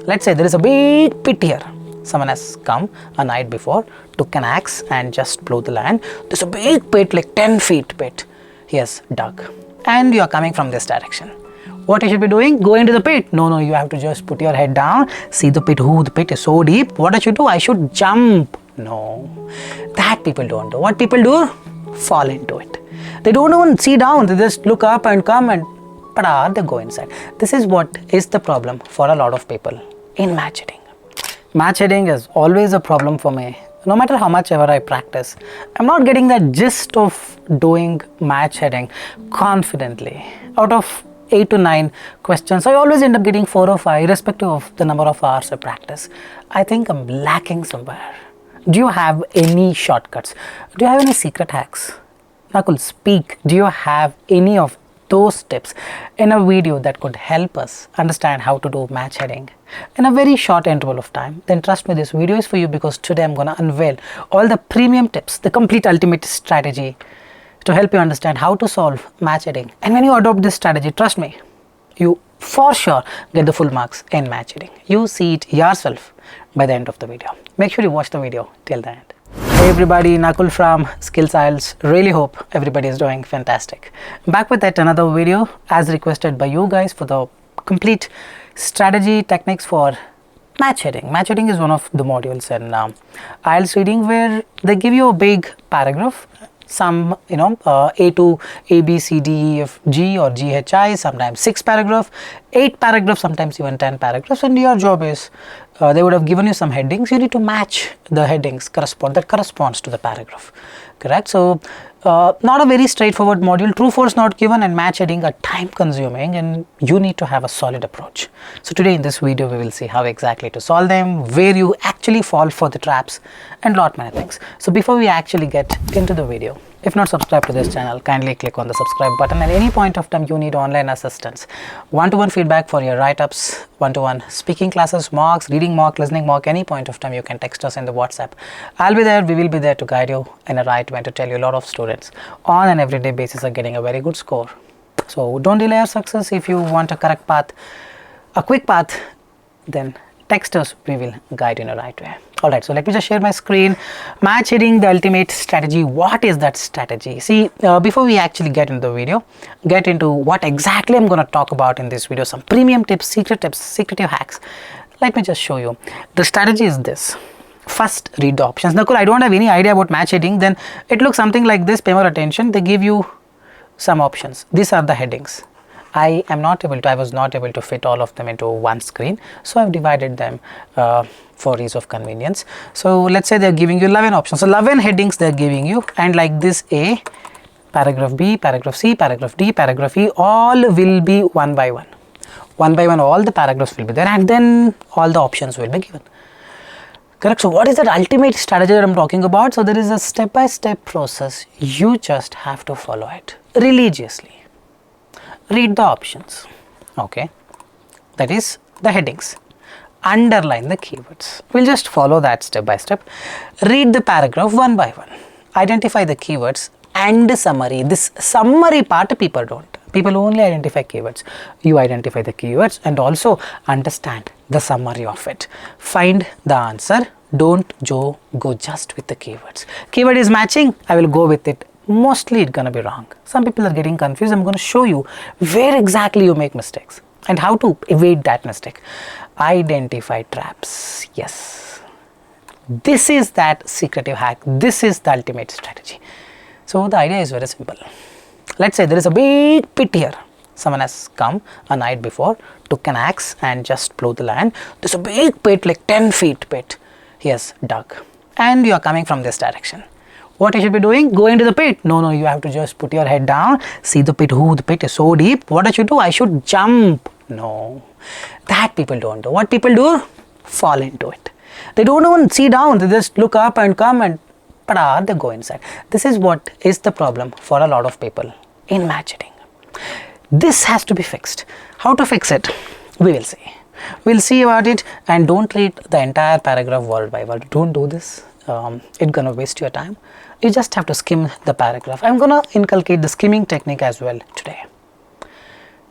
Let's say there is a big pit here. Someone has come a night before, took an axe and just blew the land. There's a big pit, like 10 feet pit. He has dug. And you are coming from this direction. What you should be doing? Go into the pit. No, you have to just put your head down, see the pit. The pit is so deep. What I should do? I should jump. No, that people don't do. What people do? Fall into it. They don't even see down. They just look up and come and they go inside. This is what is the problem for a lot of people in match heading. Match heading is always a problem for me. No matter how much ever I practice, I'm not getting that gist of doing match heading confidently. Out of 8 to 9 questions, I always end up getting 4 or 5, irrespective of the number of hours I practice. I think I'm lacking somewhere. Do you have any shortcuts? Do you have any secret hacks? Nakul, speak. Do you have any of those tips in a video that could help us understand how to do match heading in a very short interval of time? Then trust me, this video is for you, because today I'm going to unveil all the premium tips, the complete ultimate strategy to help you understand how to solve match heading. And when you adopt this strategy, trust me, you for sure get the full marks in match heading. You see it yourself by the end of the video. Make sure you watch the video till the end. Hey everybody, Nakul from Skills IELTS. Really hope everybody is doing fantastic. Back with yet another video as requested by you guys for the complete strategy techniques for match heading. Match heading is one of the modules in IELTS reading where they give you a big paragraph. Some, A to A, B, C, D, E, F, G or G, H, I, sometimes 6 paragraphs, 8 paragraphs, sometimes even 10 paragraphs, and your job is, they would have given you some headings. You need to match the headings that corresponds to the paragraph, correct? So, not a very straightforward module. True force not given and match heading are time consuming, and you need to have a solid approach. So today in this video we will see how exactly to solve them, where you actually fall for the traps, and lot many things. So before we actually get into the video, if not subscribed to this channel, kindly click on the subscribe button. At any point of time you need online assistance, one-to-one feedback for your write-ups, one-to-one speaking classes, mocks, reading mock, listening mock, any point of time you can text us in the WhatsApp. I'll be there, we will be there to guide you in a right way, to tell you a lot of students on an everyday basis are getting a very good score. So don't delay your success. If you want a correct path, a quick path, then text us, we will guide you in a right way. Alright, so let me just share my screen. Match heading, the ultimate strategy. What is that strategy? See, before we actually get into the video, get into what exactly I'm going to talk about in this video, some premium tips, secretive hacks. Let me just show you. The strategy is this. First, read the options. Nakul, I don't have any idea about match heading. Then it looks something like this. Pay more attention. They give you some options. These are the headings. I was not able to fit all of them into one screen. So I've divided them for ease of convenience. So let's say they're giving you 11 options. So 11 headings they're giving you, and like this A, paragraph B, paragraph C, paragraph D, paragraph E, all will be one by one. One by one, all the paragraphs will be there, and then all the options will be given. Correct. So what is that ultimate strategy that I'm talking about? So there is a step-by-step process. You just have to follow it religiously. Read the options. Okay. That is the headings. Underline the keywords. We'll just follow that step by step. Read the paragraph one by one. Identify the keywords and the summary. This summary part people don't. People only identify keywords. You identify the keywords and also understand the summary of it. Find the answer. Don't go just with the keywords. Keyword is matching. I will go with it. Mostly it's gonna be wrong. Some people are getting confused. I'm gonna show you where exactly you make mistakes and how to evade that mistake. Identify traps. Yes. This is that secretive hack. This is the ultimate strategy. So the idea is very simple. Let's say there is a big pit here. Someone has come a night before, took an axe and just blew the land. There's a big pit, like 10 feet pit. He has dug. And you are coming from this direction. What you should be doing? Go into the pit. No, you have to just put your head down, see the pit. The pit is so deep. What I should do? I should jump. No, that people don't do. What people do? Fall into it. They don't even see down. They just look up and come and they go inside. This is what is the problem for a lot of people in match heading. This has to be fixed. How to fix it? We will see. We'll see about it, and don't read the entire paragraph word by word. Don't do this. It's gonna waste your time. You just have to skim the paragraph. I'm gonna inculcate the skimming technique as well today.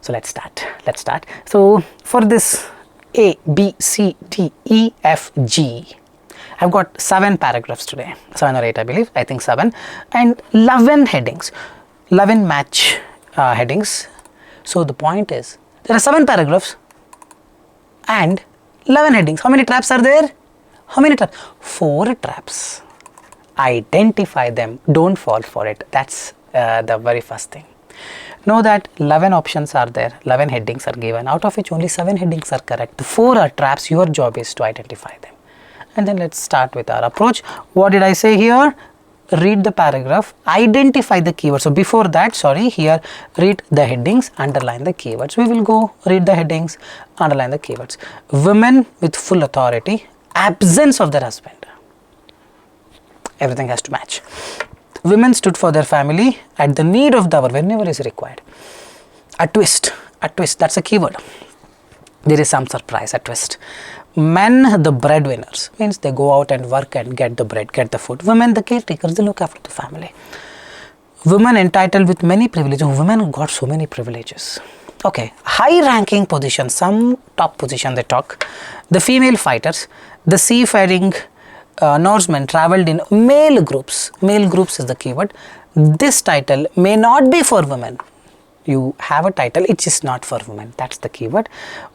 So let's start. So for this A, B, C, D, E, F, G. I've got 7 paragraphs today, 7 or 8 I believe, I think 7, and 11 headings, 11 match headings. So the point is, there are 7 paragraphs and 11 headings. How many traps are there? How many traps? 4 traps. Identify them, don't fall for it. That's the very first thing. Know that 11 options are there, 11 headings are given, out of which only 7 headings are correct. The 4 are traps. Your job is to identify them. And then let's start with our approach. What did I say here? Read the paragraph, identify the keywords. So before that, sorry, here read the headings, underline the keywords. We will go read the headings, underline the keywords. Women with full authority, absence of their husband. Everything has to match. Women stood for their family at the need of the hour, whenever is required. A twist, that's a keyword. There is some surprise, a twist. Men, the breadwinners, means they go out and work and get the bread, get the food. Women, the caretakers, they look after the family. Women entitled with many privileges. Women got so many privileges. Okay, high ranking position, some top position they talk. The female fighters, the seafaring Norsemen traveled in male groups. Male groups is the keyword. This title may not be for women. You have a title, it is not for women. That's the keyword.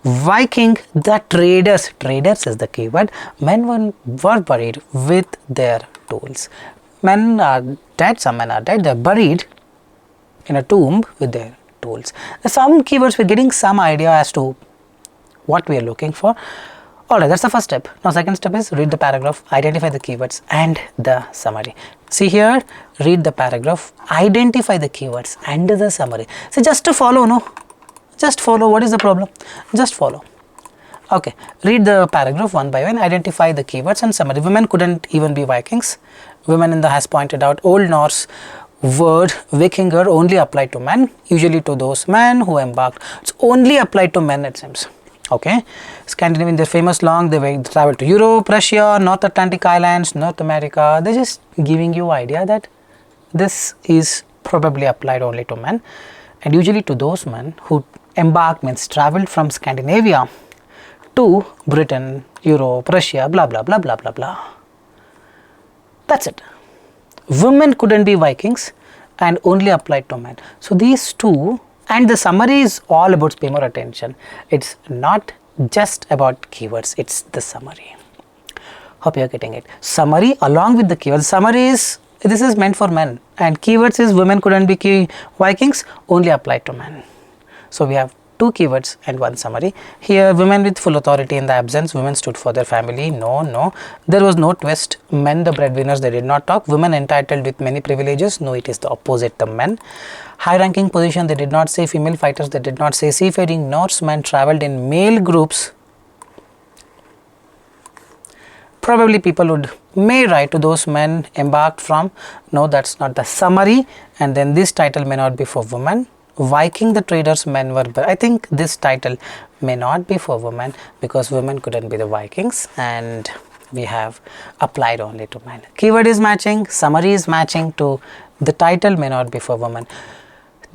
Viking, the traders. Traders is the keyword. Men were buried with their tools. Men are dead, some men are dead. They are buried in a tomb with their tools. Some keywords, we're getting some idea as to what we are looking for. Alright, that's the first step. Now second step is read the paragraph, identify the keywords and the summary. See here, read the paragraph, identify the keywords and the summary. So just to follow, no? Just follow. What is the problem? Just follow. Okay, read the paragraph one by one, identify the keywords and summary. Women couldn't even be Vikings. Women in the has pointed out Old Norse word Vikinger only applied to men, usually to those men who embarked. It's only applied to men, it seems. Okay, Scandinavian, they're famous long, they traveled to Europe, Russia, North Atlantic Islands, North America. They're just giving you idea that this is probably applied only to men and usually to those men who embarked, means traveled from Scandinavia to Britain, Europe, Russia, blah blah blah blah blah blah. That's it. Women couldn't be Vikings and only applied to men. So these two. And the summary is all about, pay more attention. It's not just about keywords, it's the summary. Hope you are getting it. Summary along with the keywords. Summary is, this is meant for men, and keywords is women couldn't be Vikings, only applied to men. So we have 2 keywords and 1 summary. Here, women with full authority in the absence, women stood for their family. No. There was no twist. Men, the breadwinners, they did not talk. Women entitled with many privileges. No, it is the opposite, the men. High ranking position, they did not say. Female fighters, they did not say. Seafaring Norsemen traveled in male groups. Probably people may write to those men embarked from. No, that's not the summary. And then this title may not be for women. Viking, the traders, men were, I think this title may not be for women because women couldn't be the Vikings and we have applied only to men. Keyword is matching, summary is matching to the title may not be for women.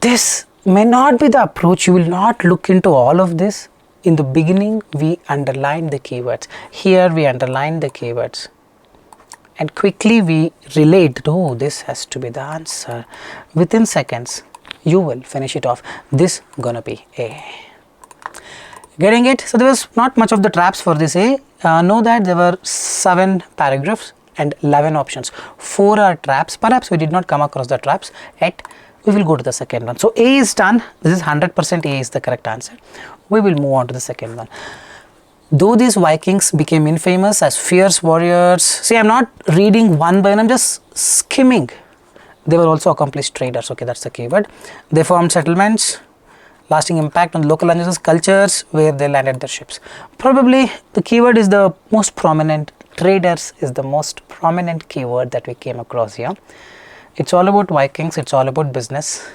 This may not be the approach. You will not look into all of this. In the beginning, we underline the keywords. Here we underline the keywords and quickly we relate, oh, this has to be the answer. Within seconds, you will finish it off. This gonna be A. Getting it? So there was not much of the traps for this A. Know that there were 7 paragraphs and 11 options. 4 are traps. Perhaps we did not come across the traps yet. We will go to the second one. So A is done. This is 100% A is the correct answer. We will move on to the second one. Though these Vikings became infamous as fierce warriors. See, I'm not reading one by one. I'm just skimming. They were also accomplished traders. Okay, that's the keyword. They formed settlements, lasting impact on local languages, cultures where they landed their ships. Probably the keyword is the most prominent. Traders is the most prominent keyword that we came across here. It's all about Vikings. It's all about business,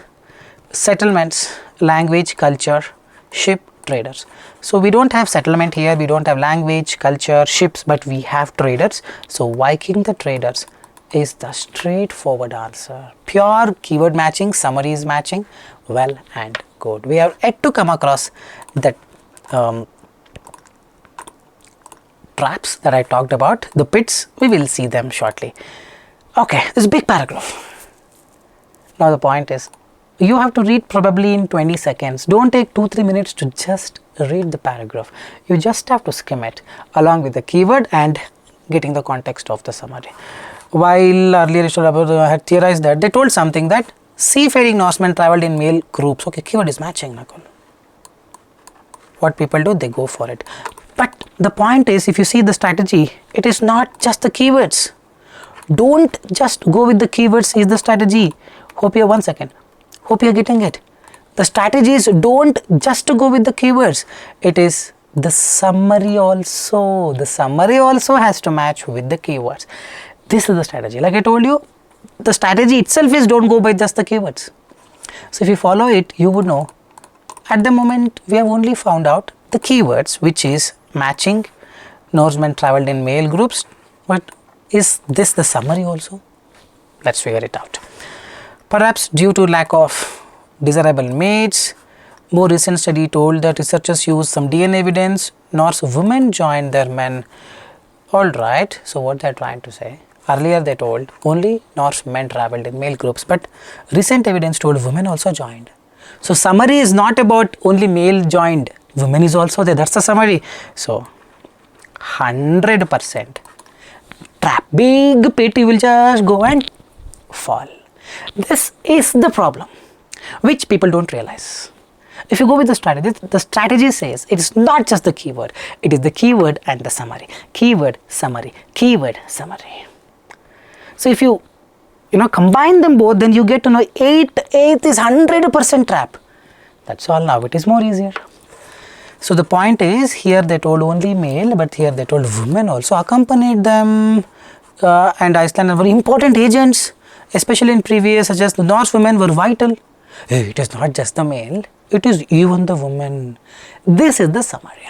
settlements, language, culture, ship, traders. So we don't have settlement here. We don't have language, culture, ships, but we have traders. So Viking, the traders is the straightforward answer. Pure keyword matching, summary is matching, well and good. We have yet to come across that traps that I talked about, the pits, we will see them shortly. Okay, this big paragraph. Now the point is, you have to read probably in 20 seconds. Don't take 2-3 minutes to just read the paragraph. You just have to skim it along with the keyword and getting the context of the summary. While earlier I had theorized that, they told something that seafaring Norsemen traveled in male groups. Okay, keyword is matching, Nakul. What people do, they go for it. But the point is, if you see the strategy, it is not just the keywords. Don't just go with the keywords is the strategy. Hope you are 1 second. Hope you are getting it. The strategy is don't just go with the keywords. It is the summary also. The summary also has to match with the keywords. This is the strategy. Like I told you, the strategy itself is don't go by just the keywords. So if you follow it, you would know. At the moment, we have only found out the keywords, which is matching, Norsemen traveled in male groups. But is this the summary also? Let's figure it out. Perhaps due to lack of desirable mates, more recent study told that researchers used some DNA evidence, Norse women joined their men. Alright, so what they are trying to say? Earlier they told only Norse men traveled in male groups, but recent evidence told women also joined. So summary is not about only male joined, women is also there, that's the summary. So 100% trap, big pit, you will just go and fall. This is the problem which people don't realize. If you go with the strategy says it is not just the keyword, it is the keyword and the summary. Keyword, summary, keyword, summary. So if you combine them both, then you get to know 8 is 100% trap. That's all. Now it is more easier. So the point is, here they told only male, but here they told women also accompanied them, and Iceland are very important agents, especially in previous, such as the Norse women were vital. It is not just the male, it is even the woman. This is the summary.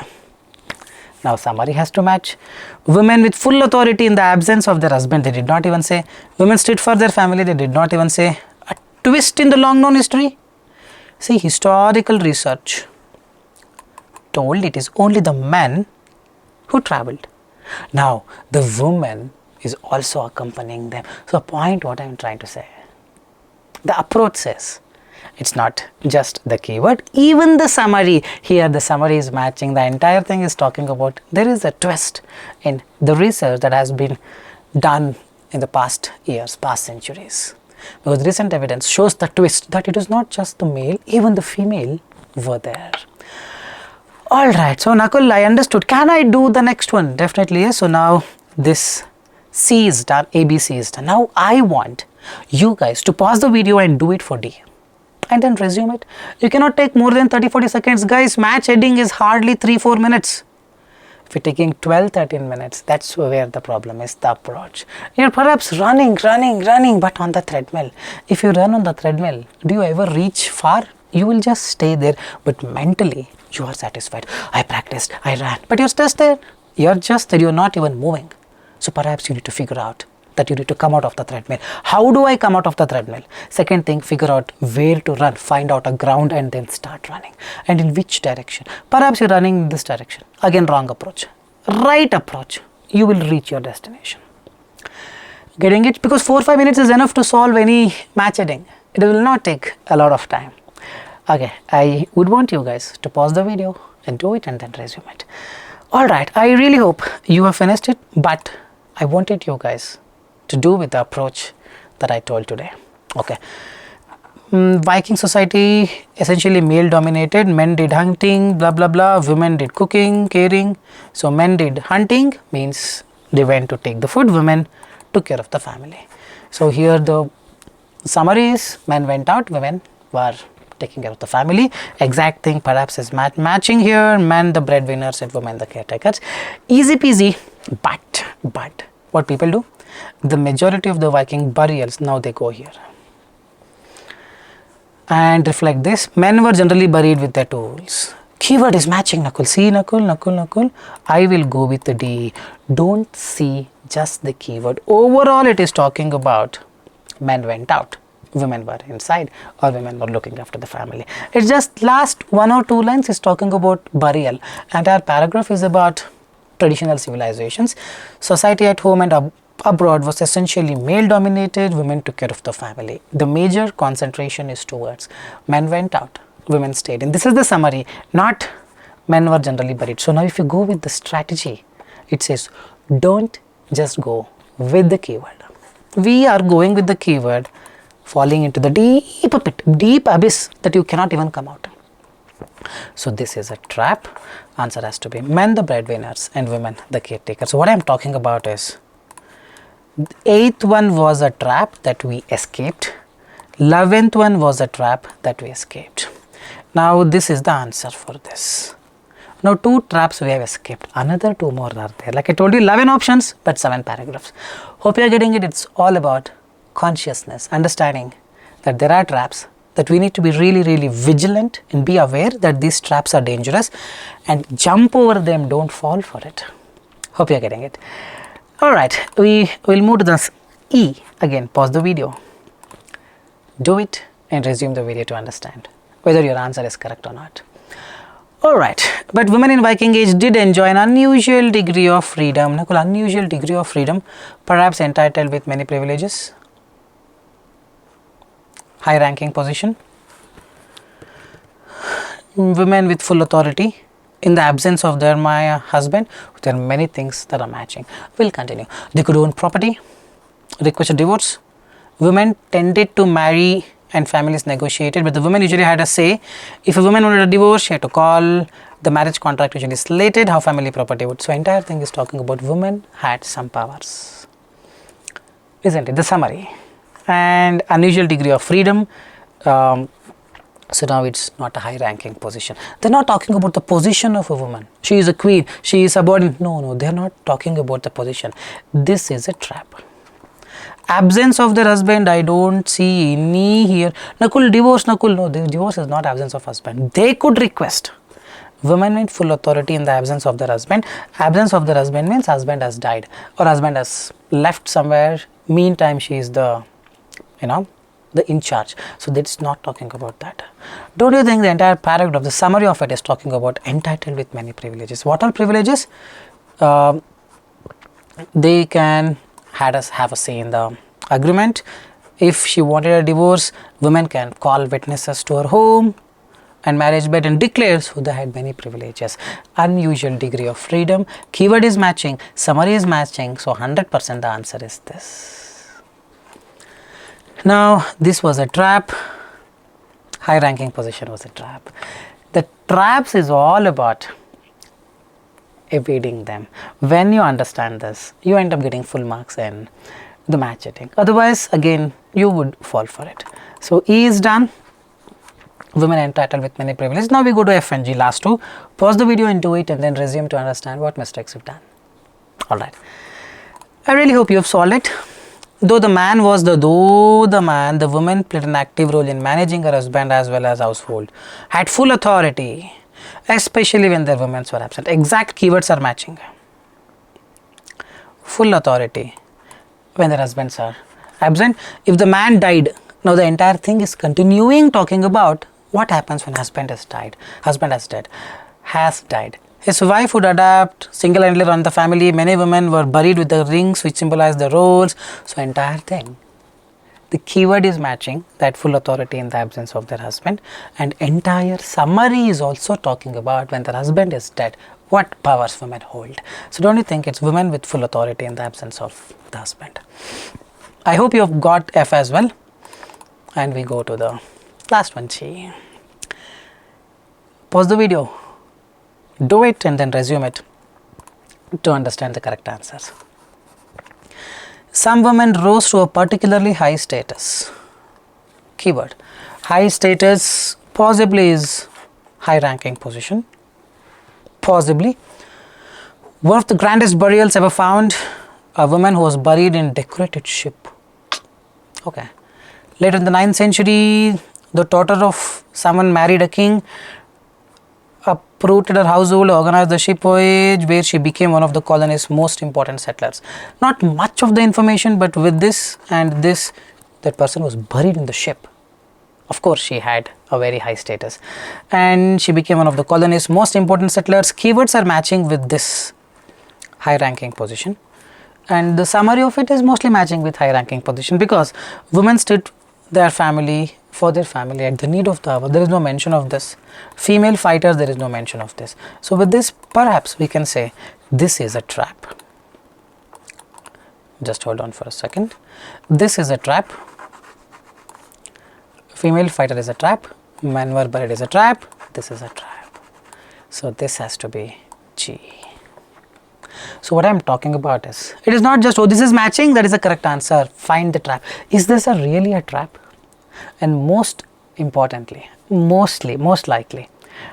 Now summary has to match. Women with full authority in the absence of their husband, they did not even say. Women stood for their family, they did not even say. A twist in the long known history. See, historical research told it is only the men who traveled. Now the woman is also accompanying them. So point what I am trying to say. The approach says it's not just the keyword, even the summary. Here the summary is matching, the entire thing is talking about, there is a twist in the research that has been done in the past years, past centuries. Because recent evidence shows the twist that it is not just the male, even the female were there. Alright, so Nakul, I understood. Can I do the next one? Definitely yes. So now this C is done, ABC is done. Now I want you guys to pause the video and do it for D. And then resume it. You cannot take more than 30-40 seconds. Guys, match heading is hardly 3-4 minutes. If you're taking 12-13 minutes, that's where the problem is, the approach. You're perhaps running, but on the treadmill. If you run on the treadmill, do you ever reach far? You will just stay there, but mentally, you are satisfied. I practiced, I ran, but you're just there. You're just there, you're not even moving. So perhaps you need to figure out that you need to come out of the treadmill. How do I come out of the treadmill? Second thing, figure out where to run, find out a ground and then start running. And in which direction? Perhaps you're running in this direction. Again, wrong approach. Right approach. You will reach your destination. Getting it? Because 4-5 minutes is enough to solve any match heading. It will not take a lot of time. Okay, I would want you guys to pause the video and do it and then resume it. Alright, I really hope you have finished it, but I wanted you guys to do with the approach that I told today. Okay. Viking society, essentially male dominated, men did hunting, blah blah blah, women did cooking, caring. So men did hunting, means they went to take the food, women took care of the family. So here the summary is, men went out, women were taking care of the family. Exact thing perhaps is matching here, men the breadwinners and women the caretakers. Easy peasy, but what people do? The majority of the Viking burials, now they go here and reflect this. Men were generally buried with their tools. Keyword is matching, Nakul. See, Nakul. I will go with the D. Don't see just the keyword. Overall, it is talking about men went out, women were inside, or women were looking after the family. It's just last 1 or 2 lines is talking about burial, and our paragraph is about traditional civilizations, society at home and abroad was essentially male dominated. Women took care of the family. The major concentration is towards men went out, women stayed in. This is the summary, not men were generally buried. So now if you go with the strategy, it says don't just go with the keyword. We are going with the keyword, falling into the deep pit, deep abyss that you cannot even come out. So this is a trap. Answer has to be men the breadwinners and women the caretakers. So what I am talking about is, 8th one was a trap that we escaped. 11th one was a trap that we escaped. Now this is the answer for this. Now 2 traps we have escaped. Another 2 more are there. Like I told you, 11 options but 7 paragraphs. Hope you are getting it. It's all about consciousness, understanding that there are traps, that we need to be really vigilant and be aware that these traps are dangerous and jump over them, don't fall for it. Hope you are getting it. Alright, we will move to the E. Again, pause the video, do it and resume the video to understand whether your answer is correct or not. Alright, but women in Viking age did enjoy an unusual degree of freedom. Nakul, unusual degree of freedom, perhaps entitled with many privileges, high ranking position, women with full authority in the absence of their husband. There are many things that are matching. We'll continue. They could own property, request a divorce. Women tended to marry and families negotiated, but the women usually had a say. If a woman wanted a divorce, she had to call. The marriage contract usually slated how family property would. So entire thing is talking about women had some powers, isn't it? The summary. And unusual degree of freedom. So now it's not a high ranking position. They're not talking about the position of a woman. She is a queen, she is subordinate. No, they're not talking about the position. This is a trap. Absence of their husband, I don't see any here. Nakul, divorce, Nakul, no, the divorce is not absence of husband. They could request. Women with full authority in the absence of their husband. Absence of their husband means husband has died or husband has left somewhere. Meantime, she is the, the in charge. So that's not talking about that. Don't you think the entire paragraph, the summary of it is talking about entitled with many privileges? What are privileges? They can have a say in the agreement. If she wanted a divorce, women can call witnesses to her home and marriage bed and declares who they had many privileges. Unusual degree of freedom. Keyword is matching, summary is matching. So 100% the answer is this. Now this was a trap. High ranking position was a trap. The traps is all about evading them. When you understand this, you end up getting full marks in the match hitting. Otherwise, again, you would fall for it. So E is done. Women entitled with many privileges. Now we go to F and G, last 2. Pause the video and do it and then resume to understand what mistakes you've done. Alright. I really hope you have solved it. The woman played an active role in managing her husband as well as household. Had full authority, especially when their women were absent. Exact keywords are matching. Full authority when their husbands are absent. If the man died, now the entire thing is continuing talking about what happens when husband has died. Has died. His wife would adapt, single-handedly run the family. Many women were buried with the rings which symbolize the roles. So entire thing. The keyword is matching, that full authority in the absence of their husband, and entire summary is also talking about when their husband is dead, what powers women hold. So don't you think it's women with full authority in the absence of the husband? I hope you have got F as well. And we go to the last one, G. Pause the video, do it and then resume it to understand the correct answers. Some women rose to a particularly high status. Keyword. High status possibly is high ranking position. Possibly. One of the grandest burials ever found, a woman who was buried in decorated ship. Okay. Later in the 9th century, the daughter of someone married a king, uprooted her household, organized the ship voyage where she became one of the colony's most important settlers. Not much of the information, but with this and this, that person was buried in the ship. Of course, she had a very high status and she became one of the colony's most important settlers. Keywords are matching with this. high ranking position, and the summary of it is mostly matching with high ranking position, because women stood their family for their family at the need of the hour. There is no mention of this. Female fighters, there is no mention of this. So with this, perhaps we can say this is a trap. Just hold on for a second. This is a trap. Female fighter is a trap. Men were buried is a trap. This is a trap. So this has to be G. So what I am talking about is, it is not just, oh, this is matching, that is the correct answer, find the trap. Is this really a trap? And most importantly, most likely,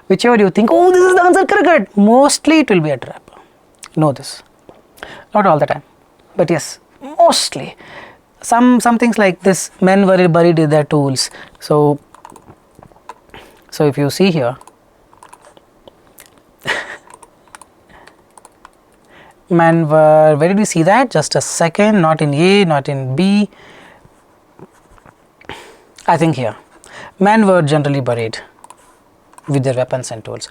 whichever you think, oh, this is the answer, correct, mostly it will be a trap. Know this. Not all the time, but yes, mostly. Some things like this, men were buried with their tools. So if you see here, men were, where did we see that? Just a second, not in A, not in B. I think here. Men were generally buried with their weapons and tools.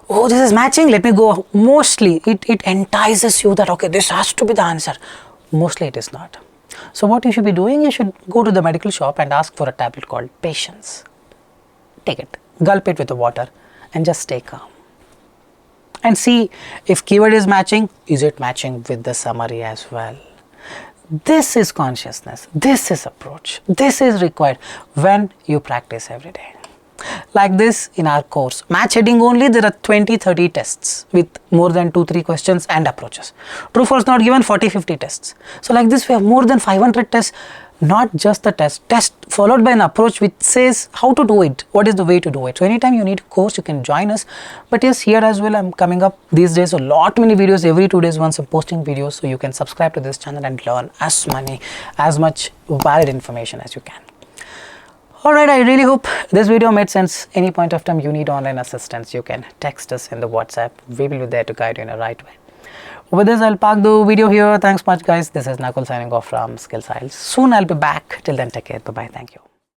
Oh, this is matching, let me go. Mostly, it entices you that, okay, this has to be the answer. Mostly it is not. So what you should be doing, you should go to the medical shop and ask for a tablet called patience. Take it, gulp it with the water and just stay calm. And see if keyword is matching, is it matching with the summary as well? This is consciousness, this is approach, this is required when you practice every day. Like this in our course, match heading only, there are 20-30 tests with more than 2-3 questions and approaches. True false not given, 40-50 tests. So like this we have more than 500 tests, not just the test followed by an approach which says how to do it, what is the way to do it. So anytime you need a course, you can join us. But yes, here as well I'm coming up these days a lot many videos, every 2 days once I'm posting videos, so you can subscribe to this channel and learn as much valid information as you can. Alright, I really hope this video made sense. Any point of time you need online assistance, you can text us in the WhatsApp. We will be there to guide you in the right way. With this, I'll park the video here. Thanks much guys. This is Nakul signing off from Skills IELTS. Soon I'll be back. Till then, take care. Bye-bye. Thank you.